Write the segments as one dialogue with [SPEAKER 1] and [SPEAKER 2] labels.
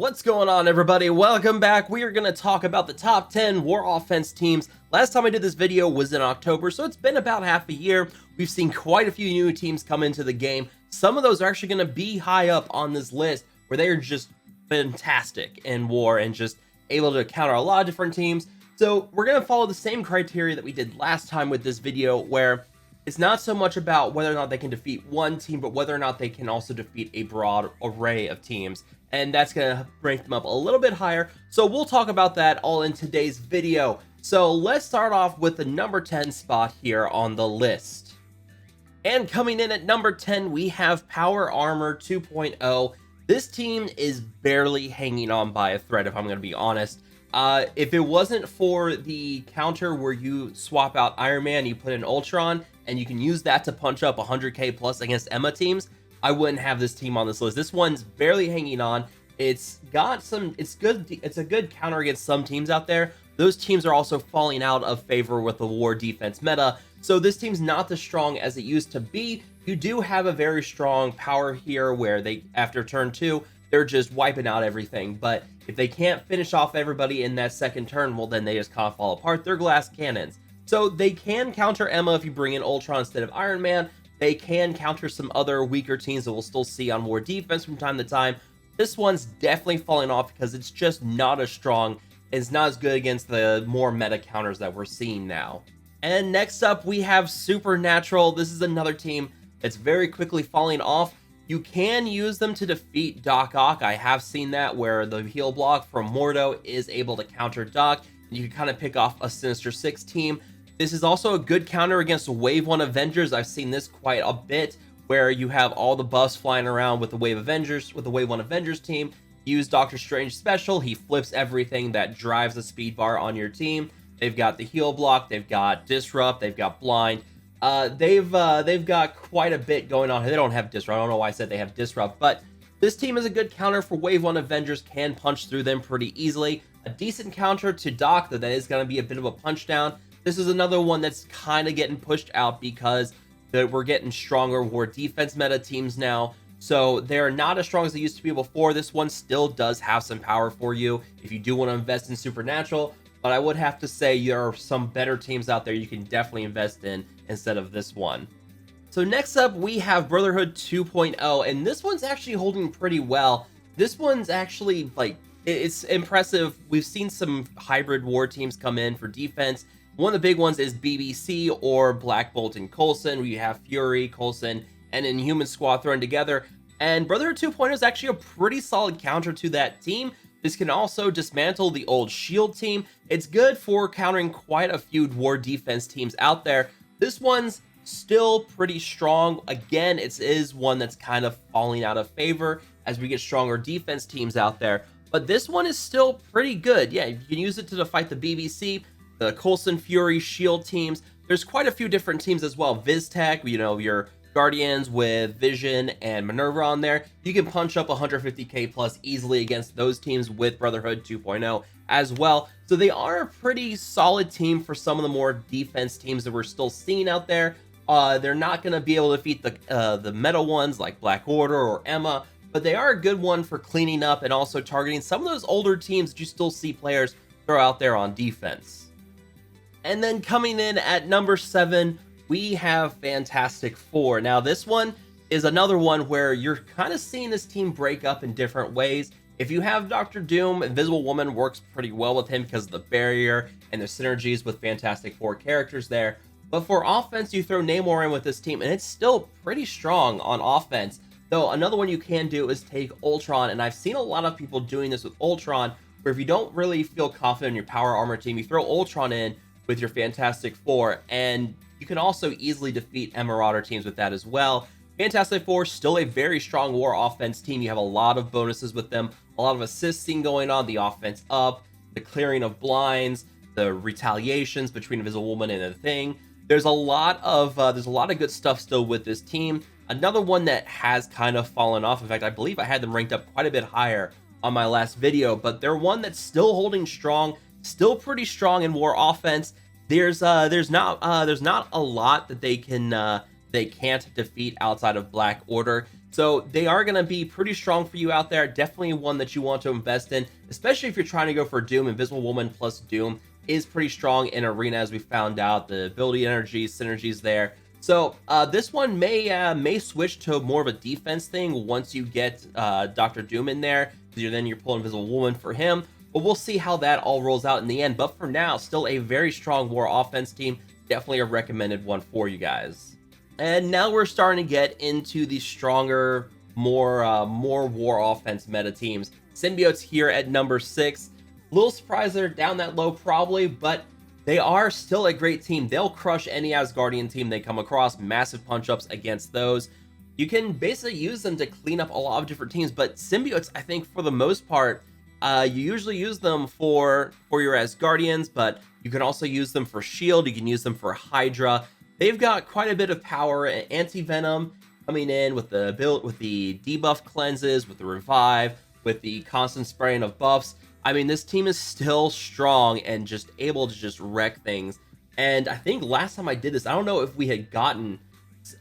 [SPEAKER 1] What's going on, everybody? Welcome back. We are going to talk about the top 10 war offense teams. Last time I did this video was in October, so it's been about half a year. We've seen quite a few new teams come into the game. Some of those are actually going to be high up on this list where they are just fantastic in war and just able to counter a lot of different teams. So we're going to follow the same criteria that we did last time with this video, where it's not so much about whether or not they can defeat one team, but whether or not they can also defeat a broad array of teams. And that's going to rank them up a little bit higher. So we'll talk about that all in today's video. So let's start off with the number 10 spot here on the list. And coming in at number 10, we have Power Armor 2.0. This team is barely hanging on by a thread, if I'm going to be honest. If it wasn't for the counter where you swap out Iron Man, you put in Ultron, and you can use that to punch up 100k plus against Emma teams, I wouldn't have this team on this list. This one's barely hanging on. It's got some, it's good. It's a good counter against some teams out there. Those teams are also falling out of favor with the war defense meta. So this team's not as strong as it used to be. You do have a very strong power here where they, after turn 2, they're just wiping out everything. But if they can't finish off everybody in that second turn, well, then they just kind of fall apart. They're glass cannons. So they can counter Emma if you bring in Ultron instead of Iron Man. They can counter some other weaker teams that we'll still see on war defense from time to time. This one's definitely falling off because it's just not as strong. It's not as good against the more meta counters that we're seeing now. And next up, we have Supernatural. This is another team that's very quickly falling off. You can use them to defeat Doc Ock. I have seen that where the heal block from Mordo is able to counter Doc. You can kind of pick off a Sinister Six team. This is also a good counter against Wave 1 Avengers. I've seen this quite a bit, where you have all the buffs flying around with the Wave Avengers, with the Wave 1 Avengers team. Use Doctor Strange special. He flips everything that drives the speed bar on your team. They've got the heal block. They've got Disrupt. They've got Blind. They've got quite a bit going on. They don't have Disrupt. I don't know why I said they have Disrupt, but this team is a good counter for Wave 1 Avengers. Can punch through them pretty easily. A decent counter to Doc, though that is going to be a bit of a punch down. This is another one that's kind of getting pushed out because we're getting stronger war defense meta teams now. So they're not as strong as they used to be before. This one still does have some power for you if you do want to invest in Supernatural. But I would have to say there are some better teams out there you can definitely invest in instead of this one. So next up, we have Brotherhood 2.0. And this one's actually holding pretty well. This one's actually, like, it's impressive. We've seen some hybrid war teams come in for defense. One of the big ones is BBC or Black Bolt and Coulson, where you have Fury, Coulson, and Inhuman Squad thrown together. And Brotherhood 2.0 is actually a pretty solid counter to that team. This can also dismantle the old Shield team. It's good for countering quite a few war defense teams out there. This one's still pretty strong. Again, it is one that's kind of falling out of favor as we get stronger defense teams out there. But this one is still pretty good. Yeah, you can use it to fight the BBC, the Coulson, Fury, Shield teams. There's quite a few different teams as well. VizTech, you know, your Guardians with Vision and Minerva on there. You can punch up 150k plus easily against those teams with Brotherhood 2.0 as well. So they are a pretty solid team for some of the more defense teams that we're still seeing out there. They're not going to be able to defeat the meta ones like Black Order or Emma, but they are a good one for cleaning up and also targeting some of those older teams that you still see players throw out there on defense. And then coming in at number 7, we have Fantastic Four. Now, this one is another one where you're kind of seeing this team break up in different ways. If you have Doctor Doom, Invisible Woman works pretty well with him because of the barrier and the synergies with Fantastic Four characters there. But for offense, you throw Namor in with this team, and it's still pretty strong on offense. Though another one you can do is take Ultron, and I've seen a lot of people doing this with Ultron, where if you don't really feel confident in your Power Armor team, you throw Ultron in with your Fantastic Four, and you can also easily defeat Marauder teams with that as well. Fantastic Four, still a very strong war offense team. You have a lot of bonuses with them, a lot of assisting going on, the offense up, the clearing of blinds, the retaliations between Invisible Woman and the Thing. There's a lot of good stuff still with this team. Another one that has kind of fallen off. In fact, I believe I had them ranked up quite a bit higher on my last video, but they're one that's still holding strong. Still pretty strong in war offense. There's not a lot that they can't defeat outside of Black Order. So they are going to be pretty strong for you out there. Definitely one that you want to invest in, especially if you're trying to go for Doom. Invisible Woman plus Doom is pretty strong in Arena, as we found out. The ability energy, synergies there. So this one may switch to more of a defense thing once you get Dr. Doom in there, because then you're pulling Invisible Woman for him. But we'll see how that all rolls out in the end. But for now, still a very strong war offense team. Definitely a recommended one for you guys. And now we're starting to get into the stronger, more war offense meta teams. Symbiotes here at number 6. A little surprised they're down that low probably, but they are still a great team. They'll crush any Asgardian team they come across. Massive punch-ups against those. You can basically use them to clean up a lot of different teams, but Symbiotes, I think for the most part, you usually use them for your Asgardians, but you can also use them for Shield. You can use them for Hydra. They've got quite a bit of power. Anti-Venom coming in with the debuff cleanses, with the revive, with the constant spraying of buffs. I mean, this team is still strong and just able to just wreck things. And I think last time I did this, I don't know if we had gotten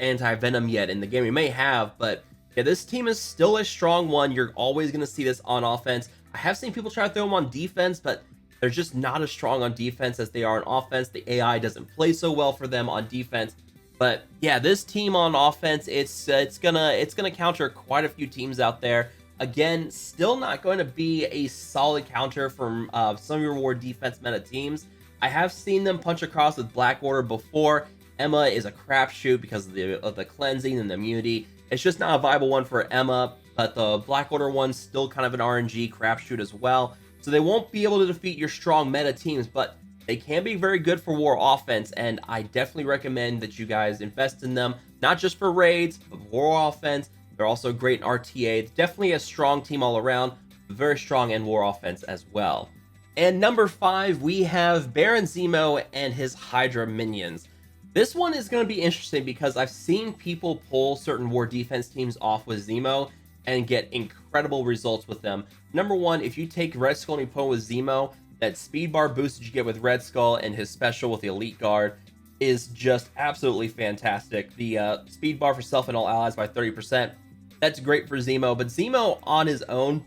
[SPEAKER 1] Anti-Venom yet in the game. We may have, but yeah, this team is still a strong one. You're always going to see this on offense. I have seen people try to throw them on defense, but they're just not as strong on defense as they are on offense. The AI doesn't play so well for them on defense. But yeah, this team on offense, it's gonna counter quite a few teams out there. Again, still not going to be a solid counter from some of your war defense meta teams. I have seen them punch across with Black Order before. Emma is a crapshoot because of the cleansing and the immunity. It's just not a viable one for Emma, but the Black Order one's still kind of an RNG crapshoot as well. So they won't be able to defeat your strong meta teams, but they can be very good for war offense, and I definitely recommend that you guys invest in them, not just for raids, but war offense. They're also great in RTA. It's definitely a strong team all around, very strong in war offense as well. And number 5, we have Baron Zemo and his Hydra minions. This one is going to be interesting because I've seen people pull certain war defense teams off with Zemo and get incredible results with them. Number 1, if you take Red Skull and you pull with Zemo, that speed bar boost that you get with Red Skull and his special with the Elite Guard is just absolutely fantastic. The speed bar for self and all allies by 30%. That's great for Zemo, but Zemo on his own,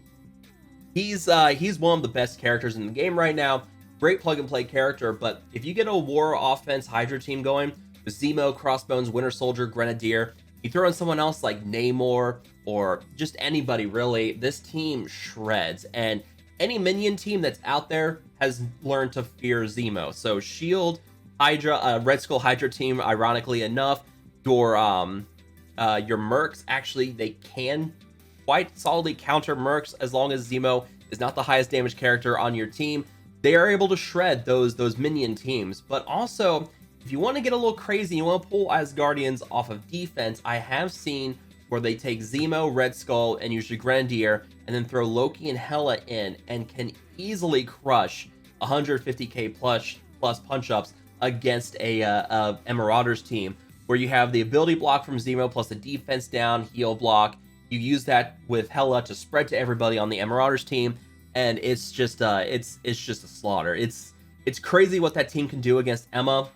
[SPEAKER 1] he's one of the best characters in the game right now. Great plug and play character, but if you get a war offense Hydra team going with Zemo, Crossbones, Winter Soldier, Grenadier, you throw in someone else like Namor or just anybody really, this team shreds. And any minion team that's out there has learned to fear Zemo. So Shield, Hydra, Red Skull Hydra team, ironically enough, your mercs, actually, they can quite solidly counter mercs as long as Zemo is not the highest damage character on your team. They are able to shred those minion teams. But also, if you want to get a little crazy, you want to pull Asgardians off of defense, I have seen where they take Zemo, Red Skull, and usually Grenadier, and then throw Loki and Hela in, and can easily crush 150k plus punch-ups against a Marauders team, where you have the ability block from Zemo plus the defense down, heal block. You use that with Hela to spread to everybody on the Marauders team, and it's just it's just a slaughter. It's crazy what that team can do against Emma,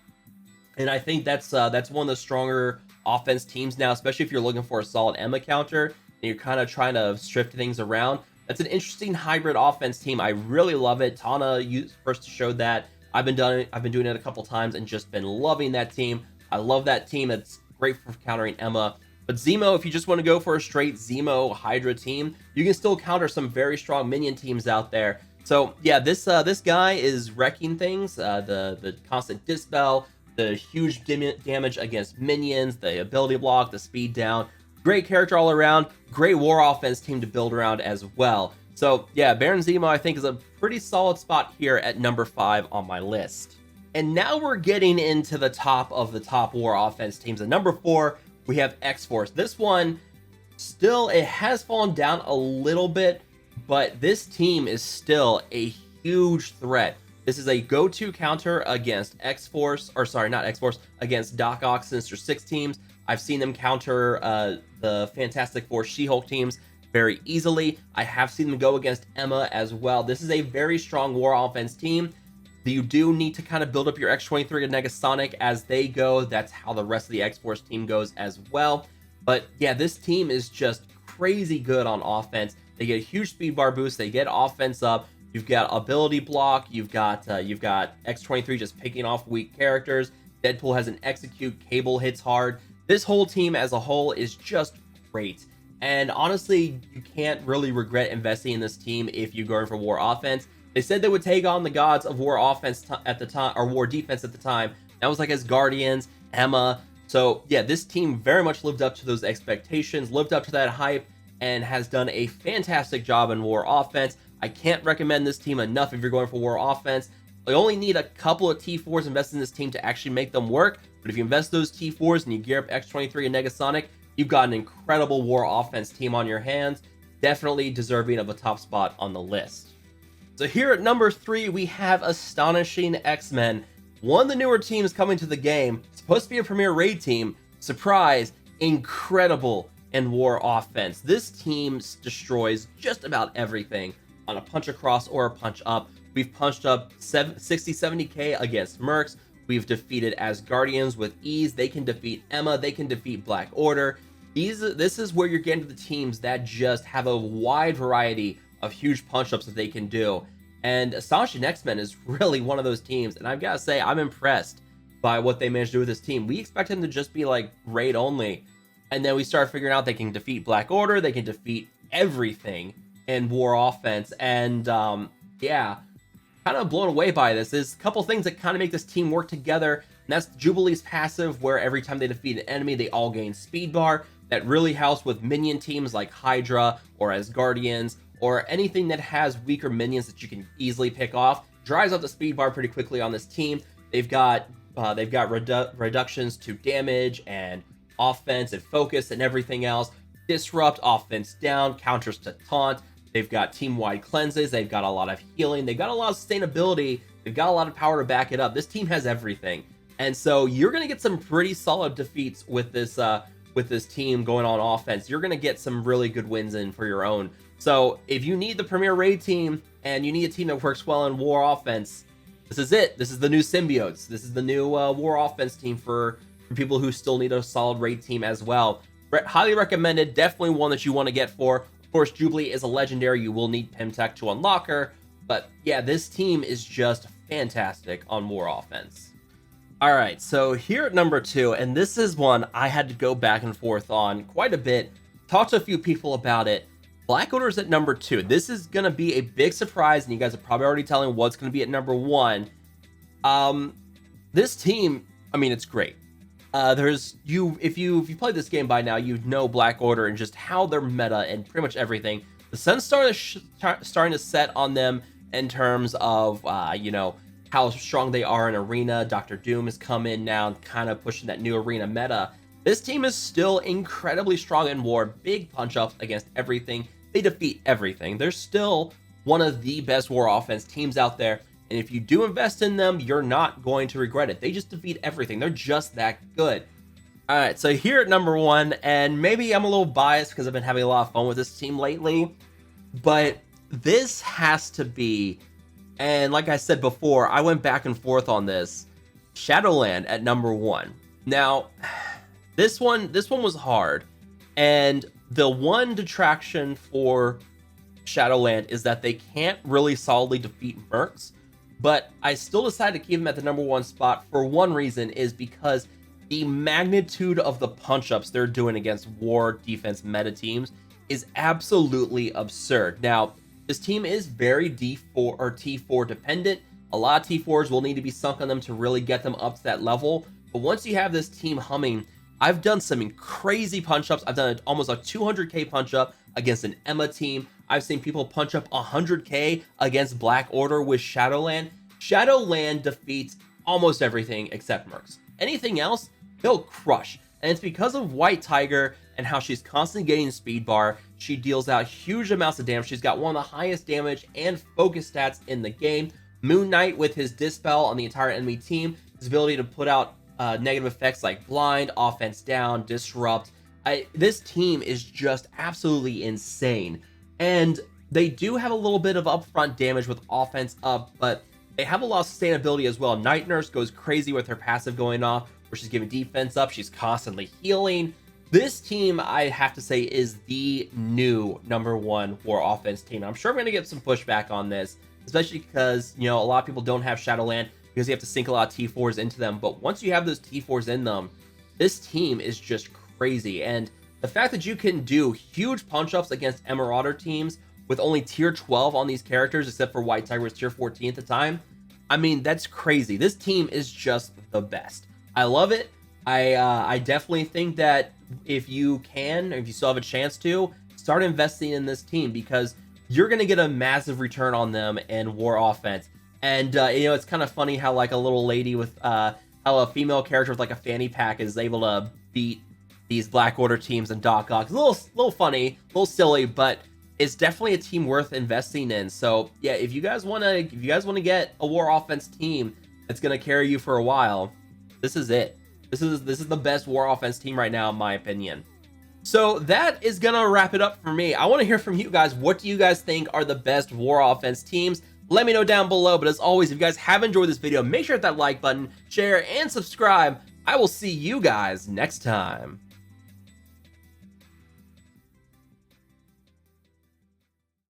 [SPEAKER 1] and I think that's one of the stronger offense teams now, especially if you're looking for a solid Emma counter and you're kind of trying to shift things around. That's an interesting hybrid offense team. I really love it. Tana first showed that. I've been doing it a couple times and just been loving that team. I love that team. It's great for countering Emma. But Zemo, if you just want to go for a straight Zemo Hydra team, you can still counter some very strong minion teams out there. So yeah, this guy is wrecking things. The constant dispel, the huge damage against minions, the ability block, the speed down. Great character all around. Great war offense team to build around as well. So yeah, Baron Zemo I think is a pretty solid spot here at number 5 on my list. And now we're getting into the top of the top war offense teams. At number 4, we have XForce. This one, still, it has fallen down a little bit, but this team is still a huge threat. This is a go-to counter against XForce, or sorry, not XForce, against Doc Ock, Sinister Six teams. I've seen them counter the Fantastic Four She-Hulk teams very easily. I have seen them go against Emma as well. This is a very strong war offense team. You do need to kind of build up your X-23 and Negasonic as they go. That's how the rest of the X-Force team goes as well. But yeah, this team is just crazy good on offense. They get a huge speed bar boost. They get offense up. You've got ability block. You've got X-23 just picking off weak characters. Deadpool has an execute. Cable hits hard. This whole team as a whole is just great. And honestly, you can't really regret investing in this team if you're going for war offense. They said they would take on the gods of war offense at the time, or war defense at the time. That was like as Guardians, Emma. So yeah, this team very much lived up to those expectations, lived up to that hype, and has done a fantastic job in war offense. I can't recommend this team enough if you're going for war offense. You only need a couple of T4s invested in this team to actually make them work. But if you invest those T4s and you gear up X-23 and Negasonic, you've got an incredible war offense team on your hands. Definitely deserving of a top spot on the list. So here at number 3, we have Astonishing XMen. One of the newer teams coming to the game, supposed to be a premier raid team. Surprise, incredible in war offense. This team destroys just about everything on a punch across or a punch up. We've punched up 60-70k against Mercs. We've defeated Asgardians with ease. They can defeat Emma. They can defeat Black Order. This is where you're getting to the teams that just have a wide variety of huge punch-ups that they can do. And Astonishing XMen is really one of those teams. And I've got to say, I'm impressed by what they managed to do with this team. We expect him to just be like raid only. And then we start figuring out they can defeat Black Order. They can defeat everything in war offense. And yeah, kind of blown away by this. There's a couple things that kind of make this team work together. And that's Jubilee's passive, where every time they defeat an enemy, they all gain speed bar. That really helps with minion teams like Hydra or Asgardians, or anything that has weaker minions that you can easily pick off. Dries up the speed bar pretty quickly on this team. They've got reductions to damage and offense and focus and everything else. Disrupt, offense down, counters to taunt. They've got team-wide cleanses. They've got a lot of healing. They've got a lot of sustainability. They've got a lot of power to back it up. This team has everything. And so you're going to get some pretty solid defeats with this team going on offense. You're going to get some really good wins in for your own. So if you need the premier raid team and you need a team that works well in war offense, this is it. This is the new Symbiotes. This is the new war offense team for people who still need a solid raid team as well. Highly recommended. Definitely one that you want to get for. Of course, Jubilee is a legendary. You will need Pimtech to unlock her. But yeah, this team is just fantastic on war offense. All right, so here at number 2, and this is one I had to go back and forth on quite a bit. Talked to a few people about it. Black Order's at number 2. This is going to be a big surprise, and you guys are probably already telling what's going to be at number 1. This team, I mean, it's great. If you played this game by now, you know Black Order and just how they're meta and pretty much everything. The sun's starting to set on them in terms of, how strong they are in arena. Dr. Doom has come in now, kind of pushing that new arena meta. This team is still incredibly strong in war, big punch-ups against everything. They defeat everything. They're still one of the best war offense teams out there. And if you do invest in them, you're not going to regret it. They just defeat everything. They're just that good. All right, so here at number 1, and maybe I'm a little biased because I've been having a lot of fun with this team lately, but this has to be, and like I said before, I went back and forth on this, Shadowland at number 1. Now, this one was hard, and the one detraction for Shadowland is that they can't really solidly defeat Mercs, but I still decided to keep them at the number 1 spot for one reason, is because the magnitude of the punch-ups they're doing against war defense meta teams is absolutely absurd. Now, this team is very D4 or T4 dependent. A lot of T4s will need to be sunk on them to really get them up to that level, but once you have this team humming, I've done some crazy punch-ups. I've done almost a 200k punch-up against an Emma team. I've seen people punch up 100k against Black Order with Shadowland. Shadowland defeats almost everything except Mercs. Anything else, they'll crush. And it's because of White Tiger and how she's constantly getting speed bar. She deals out huge amounts of damage. She's got one of the highest damage and focus stats in the game. Moon Knight with his Dispel on the entire enemy team, his ability to put out negative effects like blind, offense down, disrupt. This team is just absolutely insane. And they do have a little bit of upfront damage with offense up, but they have a lot of sustainability as well. Night Nurse goes crazy with her passive going off, where she's giving defense up. She's constantly healing. This team, I have to say, is the new #1 war offense team. I'm sure I'm going to get some pushback on this, especially because, you know, a lot of people don't have Shadowland because you have to sink a lot of T4s into them. But once you have those T4s in them, this team is just crazy. And the fact that you can do huge punch-ups against Marauder teams with only tier 12 on these characters, except for White Tiger was tier 14 at the time, I mean, that's crazy. This team is just the best. I love it. I definitely think that if you can, or if you still have a chance to, start investing in this team, because you're going to get a massive return on them in war offense. And, you know, it's kind of funny how, like, a little lady with, how a female character with, like, a fanny pack is able to beat these Black Order teams and Doc Ock. A little funny, a little silly, but it's definitely a team worth investing in. So, yeah, if you guys want to get a war offense team that's going to carry you for a while, this is it. This is the best war offense team right now, in my opinion. So that is gonna wrap it up for me. I want to hear from you guys. What do you guys think are the best war offense teams? Let me know down below. But as always, if you guys have enjoyed this video, make sure to hit that like button, share, and subscribe. I will see you guys next time.